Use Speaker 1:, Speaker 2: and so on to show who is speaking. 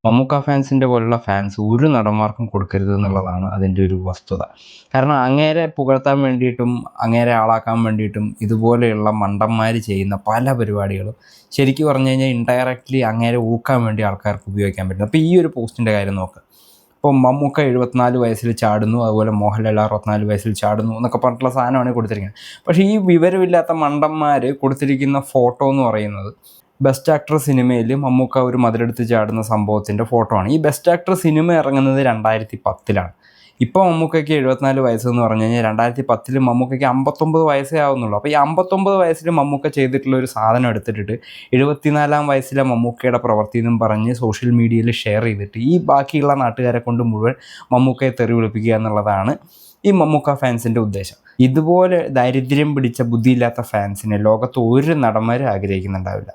Speaker 1: മമ്മൂക്ക ഫാൻസിൻ്റെ പോലുള്ള ഫാൻസ് ഒരു നടന്മാർക്കും കൊടുക്കരുത് എന്നുള്ളതാണ് അതിൻ്റെ ഒരു വസ്തുത. കാരണം അങ്ങേരെ പുകഴ്ത്താൻ വേണ്ടിയിട്ടും അങ്ങേരെ ആളാക്കാൻ വേണ്ടിയിട്ടും ഇതുപോലെയുള്ള മണ്ടന്മാർ ചെയ്യുന്ന പല പരിപാടികളും ശരിക്കും പറഞ്ഞു കഴിഞ്ഞാൽ ഇൻഡയറക്റ്റ്ലി അങ്ങേരെ ഊക്കാൻ വേണ്ടി ആൾക്കാർക്ക് ഉപയോഗിക്കാൻ പറ്റും. അപ്പോൾ ഈ ഒരു പോസ്റ്റിൻ്റെ കാര്യം നോക്കുക. ഇപ്പോൾ മമ്മൂക്ക 74 വയസ്സിൽ ചാടുന്നു, അതുപോലെ മോഹൻലാൽ 64 വയസ്സിൽ ചാടുന്നു എന്നൊക്കെ പറഞ്ഞിട്ടുള്ള സാധനമാണ് കൊടുത്തിരിക്കുന്നത്. പക്ഷേ ഈ വിവരമില്ലാത്ത മണ്ടന്മാർ കൊടുത്തിരിക്കുന്ന ഫോട്ടോ എന്ന് പറയുന്നത് ബെസ്റ്റ് ആക്ടർ സിനിമയിൽ മമ്മൂക്ക ഒരു മതിലെടുത്ത് ചാടുന്ന സംഭവത്തിൻ്റെ ഫോട്ടോ ആണ്. ഈ ബെസ്റ്റ് ആക്ടർ സിനിമ ഇറങ്ങുന്നത് 2010-ലാണ്. ഇപ്പോൾ മമ്മൂക്കയ്ക്ക് 74 വയസ്സെന്ന് പറഞ്ഞു കഴിഞ്ഞാൽ 2010 മമ്മൂക്കയ്ക്ക് 59 വയസ്സേ ആവുന്നുള്ളൂ. അപ്പോൾ ഈ 59 വയസ്സിൽ മമ്മൂക്ക ചെയ്തിട്ടുള്ള ഒരു സാധനം എടുത്തിട്ട് 74-ാം വയസ്സിലെ മമ്മൂക്കയുടെ പ്രവൃത്തി എന്നും പറഞ്ഞ് സോഷ്യൽ മീഡിയയിൽ ഷെയർ ചെയ്തിട്ട് ഈ ബാക്കിയുള്ള നാട്ടുകാരെ കൊണ്ട് മുഴുവൻ മമ്മൂക്കയെ തെറി വിളിപ്പിക്കുക എന്നുള്ളതാണ് ഈ മമ്മൂക്ക ഫാൻസിൻ്റെ ഉദ്ദേശം. ഇതുപോലെ ദാരിദ്ര്യം പിടിച്ച ബുദ്ധിയില്ലാത്ത ഫാൻസിനെ ലോകത്ത് ഒരു നടന്മാരും ആഗ്രഹിക്കുന്നുണ്ടാവില്ല.